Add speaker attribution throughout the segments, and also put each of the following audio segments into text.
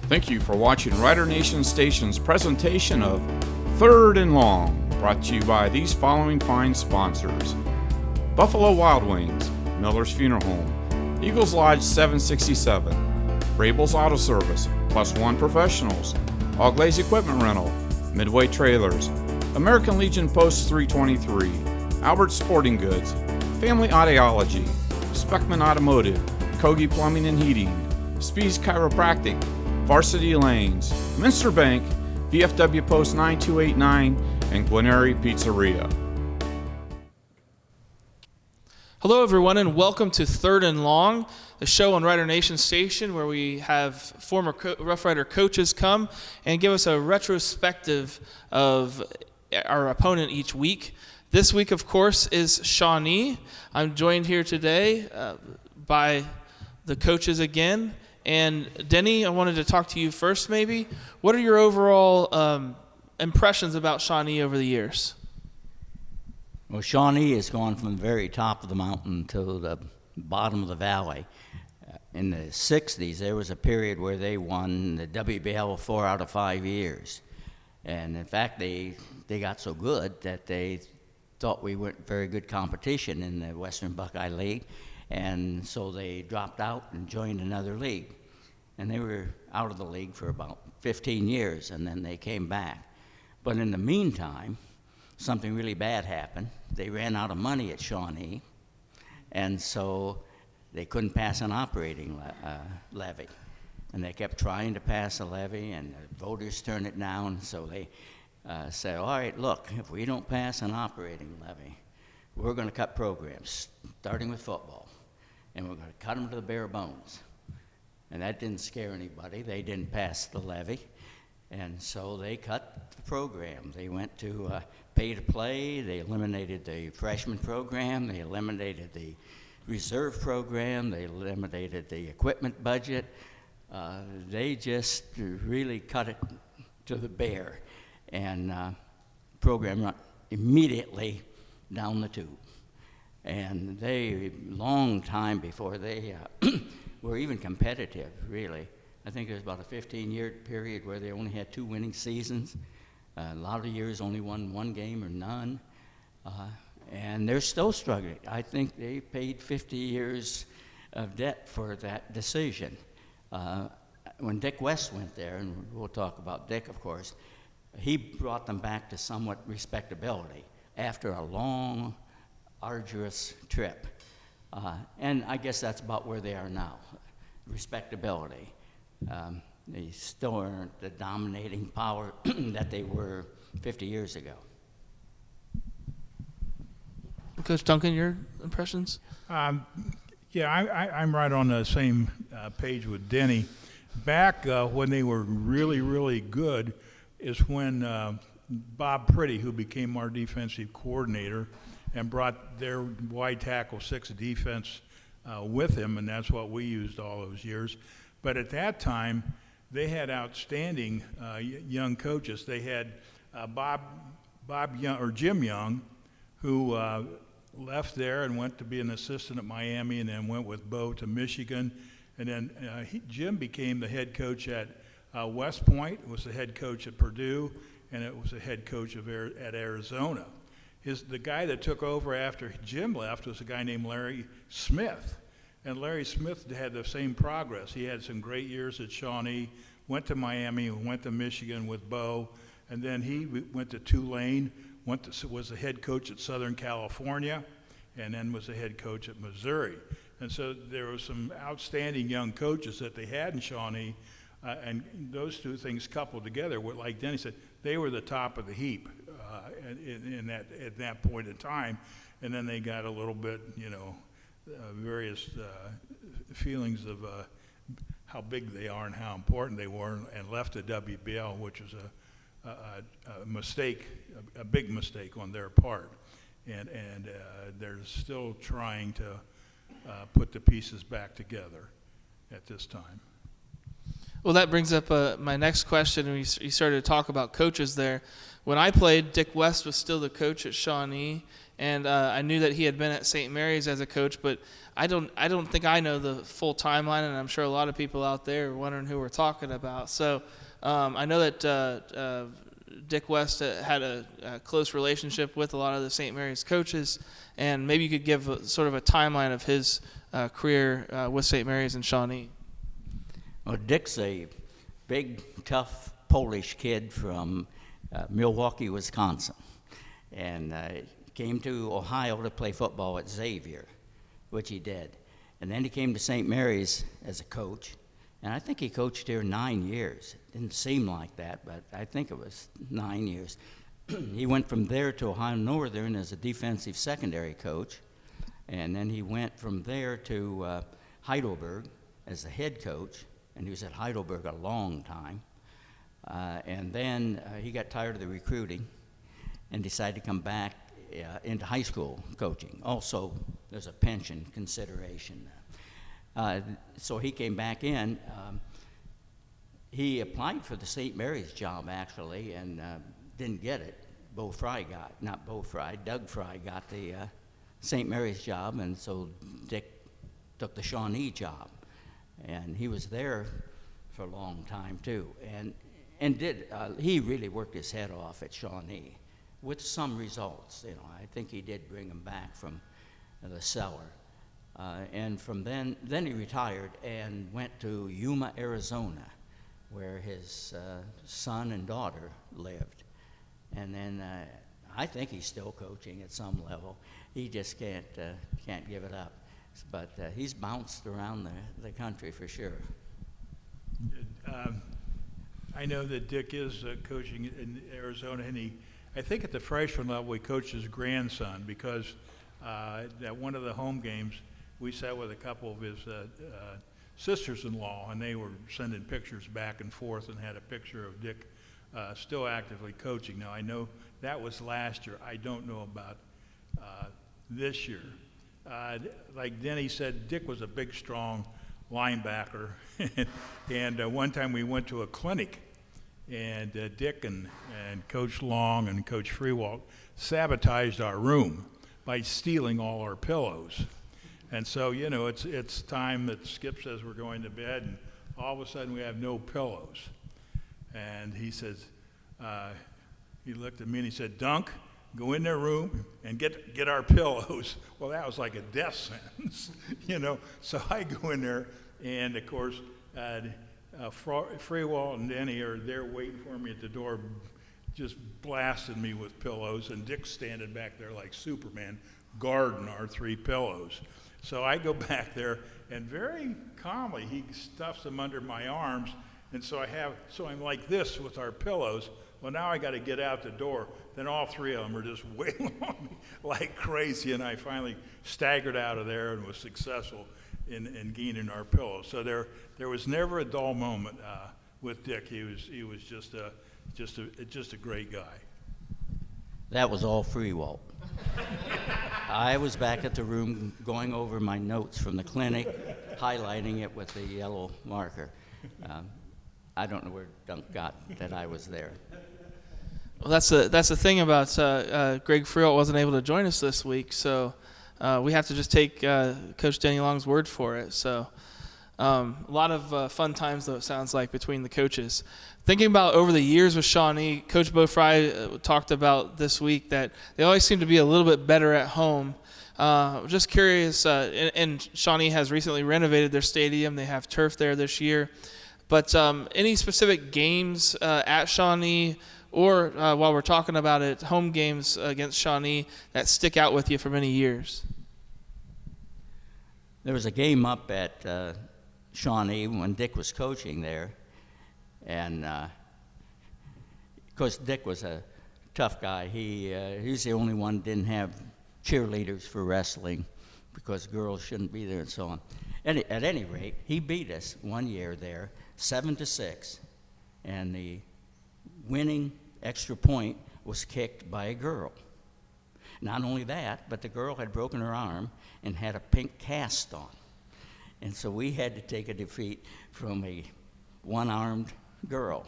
Speaker 1: Thank you for watching Rider Nation Station's presentation of Third and Long, brought to you by these following fine sponsors: Buffalo Wild Wings, Miller's Funeral Home, Eagles Lodge 767, Rabel's Auto Service, Plus One Professionals, All Glaze Equipment Rental, Midway Trailers, American Legion Post 323, Albert Sporting Goods, Family Audiology, Speckman Automotive, Kogi Plumbing and Heating, Spees Chiropractic, Varsity Lanes, Minster Bank, VFW Post 9289, and Gwinneri Pizzeria.
Speaker 2: Hello, everyone, and welcome to Third and Long, the show on Rider Nation Station where we have former Rough Rider coaches come and give us a retrospective of our opponent each week. This week, of course, is Shawnee. I'm joined here today by the coaches again. And Denny, I wanted to talk to you first maybe. What are your overall impressions about Shawnee over the years?
Speaker 3: Well, Shawnee has gone from the very top of the mountain to the bottom of the valley. In the 60s, there was a period where they won the WBL 4 out of 5 years. And in fact, they got so good that they thought we weren't very good competition in the Western Buckeye League. And so they dropped out and joined another league. And they were out of the league for about 15 years, and then they came back. But in the meantime, something really bad happened. They ran out of money at Shawnee, and so they couldn't pass an operating levy. And they kept trying to pass a levy, and the voters turned it down. So they said, all right, look, if we don't pass an operating levy, we're going to cut programs, starting with football. And we're going to cut them to the bare bones. And that didn't scare anybody. They didn't pass the levy. And so they cut the program. They went to pay to play. They eliminated the freshman program. They eliminated the reserve program. They eliminated the equipment budget. They just really cut it to the bare. And the program went immediately down the tube. And they, long time before they were even competitive, really. I think there was about a 15-year period where they only had 2 winning seasons. A lot of years only won 1 game or none. And they're still struggling. I think they paid 50 years of debt for that decision. When Dick West went there, and we'll talk about Dick, of course, he brought them back to somewhat respectability after a long, arduous trip. And I guess that's about where they are now, respectability. They still aren't the dominating power that they were 50 years ago.
Speaker 2: Coach Duncan, your impressions?
Speaker 4: I'm right on the same page with Denny. Back when they were really, really good is when Bob Pretty, who became our defensive coordinator, and brought their wide tackle 6 defense with him, and that's what we used all those years. But at that time, they had outstanding young coaches. They had Jim Young, who left there and went to be an assistant at Miami, and then went with Bo to Michigan. And then Jim became the head coach at West Point, was the head coach at Purdue, and it was the head coach at Arizona. The guy that took over after Jim left was a guy named Larry Smith. And Larry Smith had the same progress. He had some great years at Shawnee, went to Miami, went to Michigan with Bo, and then he went to Tulane, was the head coach at Southern California, and then was the head coach at Missouri. And so there were some outstanding young coaches that they had in Shawnee, and those two things coupled together, like Denny said, they were the top of the heap at that point in time. And then they got a little bit, various feelings of how big they are and how important they were, and left the WBL, which was a mistake, a big mistake on their part. And they're still trying to put the pieces back together at this time.
Speaker 2: Well, that brings up my next question. You started to talk about coaches there. When I played, Dick West was still the coach at Shawnee, And I knew that he had been at St. Mary's as a coach, but I don't think I know the full timeline, and I'm sure a lot of people out there are wondering who we're talking about. So I know that Dick West had a close relationship with a lot of the St. Mary's coaches, and maybe you could give sort of a timeline of his career with St. Mary's and Shawnee.
Speaker 3: Well, Dick's a big, tough Polish kid from Milwaukee, Wisconsin, and came to Ohio to play football at Xavier, which he did. And then he came to St. Mary's as a coach, and I think he coached here 9 years. It didn't seem like that, but I think it was 9 years. He went from there to Ohio Northern as a defensive secondary coach, and then he went from there to Heidelberg as the head coach, and he was at Heidelberg a long time. And then he got tired of the recruiting and decided to come back into high school coaching. Also, there's a pension consideration. So he came back in. He applied for the St. Mary's job, actually, and didn't get it. Doug Fry got the St. Mary's job, and so Dick took the Shawnee job. And he was there for a long time, too. And he really worked his head off at Shawnee with some results. I think he did bring him back from the cellar. And from then he retired and went to Yuma, Arizona, where his son and daughter lived. And then I think he's still coaching at some level. He just can't give it up. But he's bounced around the country for sure.
Speaker 4: I know that Dick is coaching in Arizona, and I think at the freshman level he coached his grandson, because at one of the home games we sat with a couple of his sisters-in-law, and they were sending pictures back and forth and had a picture of Dick still actively coaching. Now, I know that was last year. I don't know about this year. Like Denny said, Dick was a big, strong linebacker. And one time we went to a clinic, and Dick and Coach Long and Coach Ferrall sabotaged our room by stealing all our pillows. And so, it's time that Skip says we're going to bed, and all of a sudden we have no pillows. And he says, he looked at me and he said, "Dunk, go in their room and get our pillows." Well, that was like a death sentence, So I go in there, and of course, Ferrall and Denny are there waiting for me at the door, just blasting me with pillows, and Dick's standing back there like Superman, guarding our 3 pillows. So I go back there, and very calmly he stuffs them under my arms, and so I'm like this with our pillows. Well, now I got to get out the door. Then all 3 of them are just wailing on me like crazy, and I finally staggered out of there and was successful in gaining our pillows. So there was never a dull moment with Dick. He was just a great guy.
Speaker 3: That was all Ferrall. I was back at the room going over my notes from the clinic, highlighting it with the yellow marker. I don't know where Dunk got that I was there.
Speaker 2: Well, that's the thing about Greg Ferrall wasn't able to join us this week, so we have to just take Coach Denny Long's word for it. So a lot of fun times, though, it sounds like, between the coaches. Thinking about over the years with Shawnee, Coach Bo Fry talked about this week that they always seem to be a little bit better at home. Just curious, and Shawnee has recently renovated their stadium. They have turf there this year. But any specific games at Shawnee, or while we're talking about it, home games against Shawnee that stick out with you for many years?
Speaker 3: There was a game up at Shawnee when Dick was coaching there. And of course, Dick was a tough guy. He's the only one who didn't have cheerleaders for wrestling because girls shouldn't be there and so on. At any rate, he beat us one year there, 7-6, and the winning extra point was kicked by a girl. Not only that, but the girl had broken her arm and had a pink cast on. And so we had to take a defeat from a one-armed girl.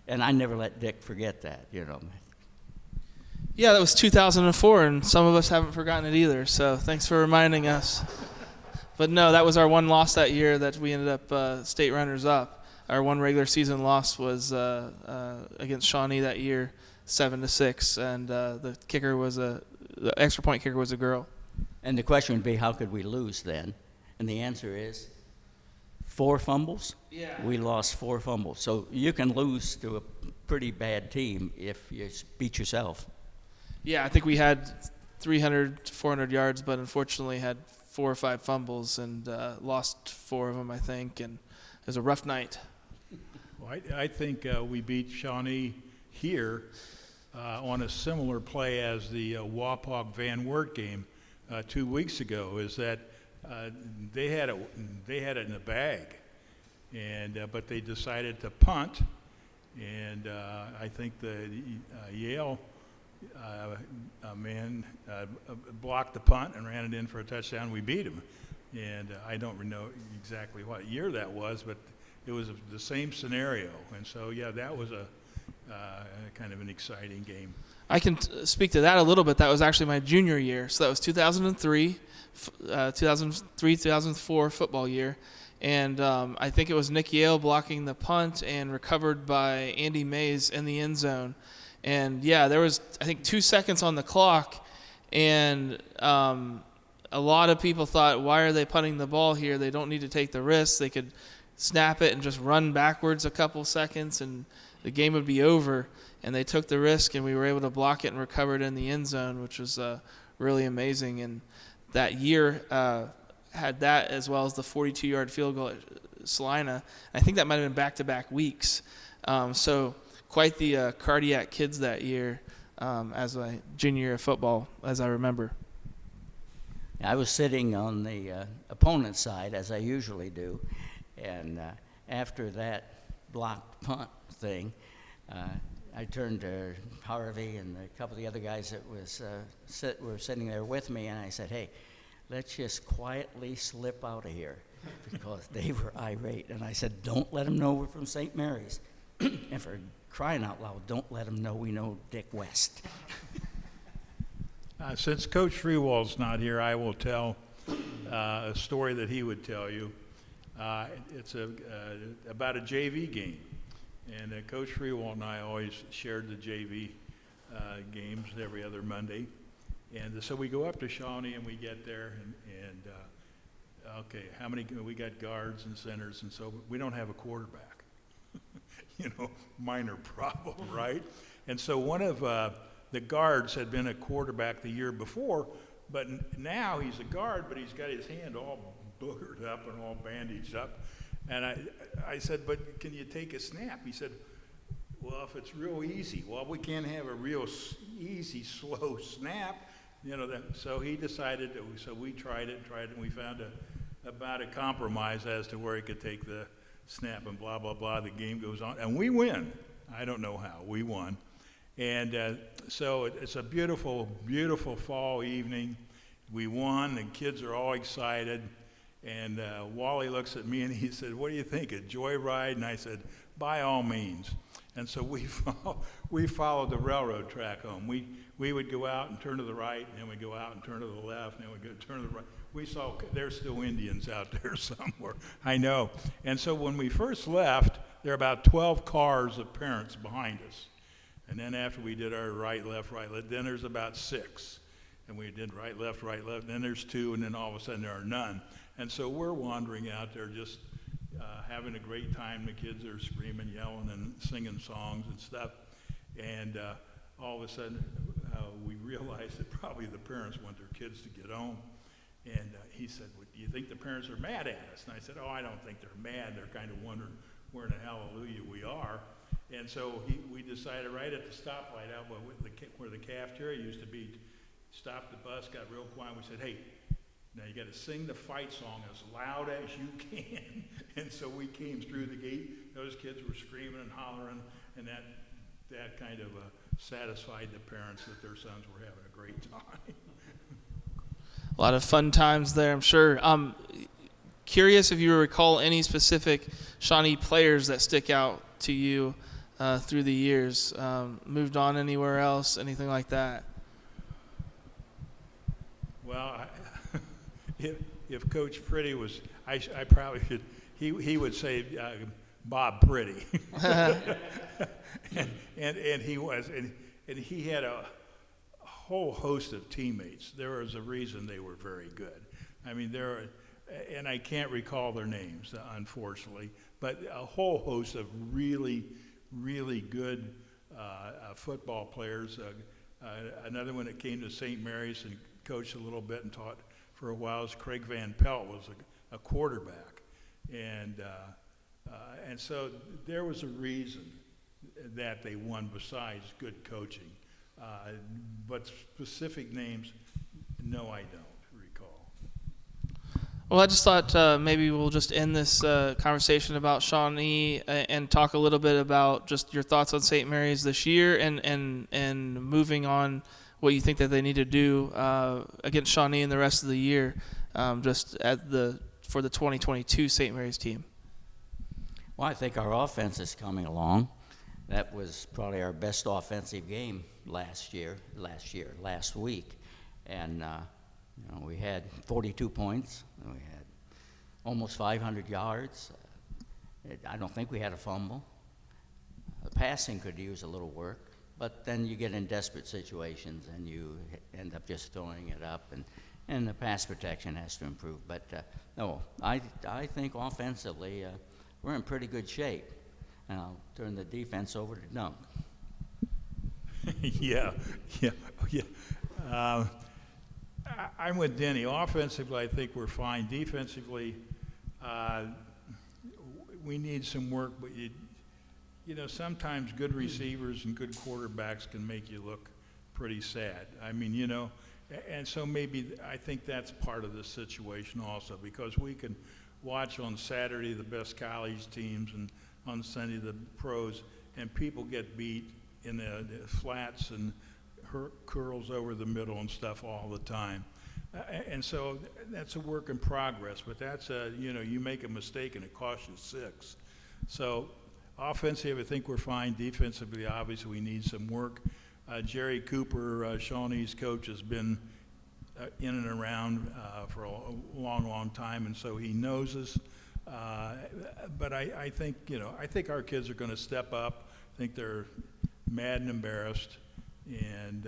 Speaker 3: And I never let Dick forget that,
Speaker 2: Yeah, that was 2004, and some of us haven't forgotten it either, so thanks for reminding us. But no, that was our one loss that year that we ended up state runners-up. Our one regular season loss was against Shawnee that year, 7-6, and the extra point kicker was a girl.
Speaker 3: And the question would be, how could we lose then? And the answer is 4 fumbles.
Speaker 2: Yeah.
Speaker 3: We lost 4 fumbles. So you can lose to a pretty bad team if you beat yourself.
Speaker 2: Yeah, I think we had 300 to 400 yards, but unfortunately had 4 or 5 fumbles and lost 4 of them, I think, and it was a rough night.
Speaker 4: Well, I think we beat Shawnee here on a similar play as the Wapak Van Wert game 2 weeks ago. Is that they had it in the bag, and but they decided to punt, and I think the Yale man blocked the punt and ran it in for a touchdown. We beat him, and I don't know exactly what year that was, but it was the same scenario. And so, yeah, that was a kind of an exciting game.
Speaker 2: I can speak to that a little bit. That was actually my junior year. So that was 2003, 2004 football year. And I think it was Nick Yale blocking the punt and recovered by Andy Mays in the end zone. And, yeah, there was, I think, 2 seconds on the clock. And a lot of people thought, why are they punting the ball here? They don't need to take the risk. They could snap it and just run backwards a couple seconds and the game would be over. And they took the risk, and we were able to block it and recover it in the end zone, which was really amazing. And that year had that as well as the 42-yard field goal at Salina. I think that might have been back-to-back weeks. So quite the cardiac kids that year as a junior year of football, as I remember.
Speaker 3: I was sitting on the opponent's side, as I usually do, and after that blocked punt thing, I turned to Harvey and a couple of the other guys that were sitting there with me, and I said, hey, let's just quietly slip out of here, because they were irate. And I said, don't let them know we're from St. Mary's. And for crying out loud, don't let them know we know Dick West.
Speaker 4: Since Coach Freewall's not here, I will tell a story that he would tell you. It's about a JV game. And Coach Freewall and I always shared the JV games every other Monday. And so we go up to Shawnee and we get there and okay, how many, we got guards and centers, and so we don't have a quarterback. Minor problem, right? And so one of the guards had been a quarterback the year before, but now he's a guard, but he's got his hand all boogered up and all bandaged up. And I said, but can you take a snap? He said, well, if it's real easy. Well, we can't have a real easy, slow snap. So he decided, so we tried it, and we found about a compromise as to where he could take the snap and blah, blah, blah. The game goes on, and we win. I don't know how. We won. And so it's a beautiful, beautiful fall evening. We won. The kids are all excited. And Wally looks at me and he said, what do you think, a joyride? And I said, by all means. And so we followed the railroad track home. We would go out and turn to the right, and then we'd go out and turn to the left, and then we'd go turn to the right. We saw there's still Indians out there somewhere. I know. And so when we first left, there were about 12 cars of parents behind us. And then after we did our right, left, then there's about 6. And we did right, left, then there's 2, and then all of a sudden there are none. And so we're wandering out there just having a great time. The kids are screaming, yelling, and singing songs and stuff. And all of a sudden we realized that probably the parents want their kids to get home. And he said, well, do you think the parents are mad at us? And I said, oh, I don't think they're mad. They're kind of wondering where in the hallelujah we are. And so we decided right at the stoplight out where the cafeteria used to be, stopped the bus, got real quiet, and we said, hey, now you got to sing the fight song as loud as you can. And so we came through the gate. Those kids were screaming and hollering, and that kind of satisfied the parents that their sons were having a great time.
Speaker 2: A lot of fun times there, I'm sure. Curious if you recall any specific Shawnee players that stick out to you through the years? Moved on anywhere else? Anything like that?
Speaker 4: Well, if Coach Pretty was, I probably should. He would say Bob Pretty, and he was, and he had a whole host of teammates. There was a reason they were very good. I mean, and I can't recall their names, unfortunately, but a whole host of really, really good football players. Another one that came to St. Mary's and coached a little bit and taught for a while is Craig Van Pelt, was a quarterback, and so there was a reason that they won besides good coaching. But specific names, no, I don't recall.
Speaker 2: Well, I just thought maybe we'll just end this conversation about Shawnee and talk a little bit about just your thoughts on St. Mary's this year and moving on what you think that they need to do against Shawnee in the rest of the year, just for the 2022 St. Mary's team.
Speaker 3: Well, I think our offense is coming along. That was probably our best offensive game last week. And we had 42 points. We had almost 500 yards. I don't think we had a fumble. The passing could use a little work. But then you get in desperate situations and you end up just throwing it up, and the pass protection has to improve. But no, I think offensively we're in pretty good shape. And I'll turn the defense over to Dunk.
Speaker 4: Yeah. I'm with Denny. Offensively, I think we're fine. Defensively, we need some work, but sometimes good receivers and good quarterbacks can make you look pretty sad. I mean, and so maybe I think that's part of the situation also, because we can watch on Saturday the best college teams and on Sunday the pros, and people get beat in the flats and curls over the middle and stuff all the time. And so that's a work in progress, but that's you make a mistake and it costs you 6. So offensively, I think we're fine. Defensively, obviously, we need some work. Jerry Cooper, Shawnee's coach, has been in and around for a long, long time, and so he knows us. But I think I think our kids are going to step up. I think they're mad and embarrassed, and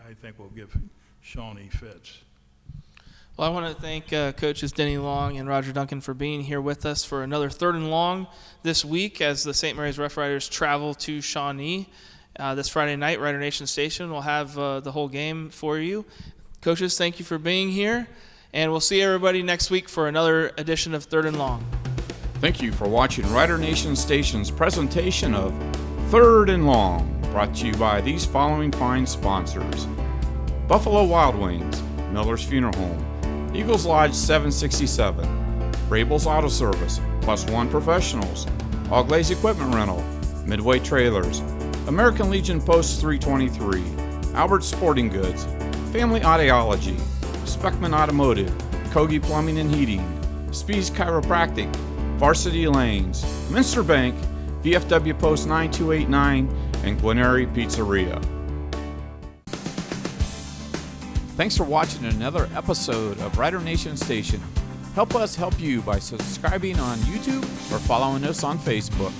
Speaker 4: I think we'll give Shawnee fits.
Speaker 2: Well, I want to thank Coaches Denny Long and Roger Duncan for being here with us for another 3rd and Long this week as the St. Mary's Rough Riders travel to Shawnee. This Friday night, Rider Nation Station will have the whole game for you. Coaches, thank you for being here, and we'll see everybody next week for another edition of 3rd and Long.
Speaker 1: Thank you for watching Rider Nation Station's presentation of 3rd and Long, brought to you by these following fine sponsors: Buffalo Wild Wings, Miller's Funeral Home, Eagles Lodge 767, Rabel's Auto Service, Plus One Professionals, All Glaze Equipment Rental, Midway Trailers, American Legion Post 323, Albert Sporting Goods, Family Audiology, Speckman Automotive, Kogi Plumbing and Heating, Spees Chiropractic, Varsity Lanes, Minster Bank, VFW Post 9289, and Gwinneri Pizzeria. Thanks for watching another episode of Rider Nation Station. Help us help you by subscribing on YouTube or following us on Facebook.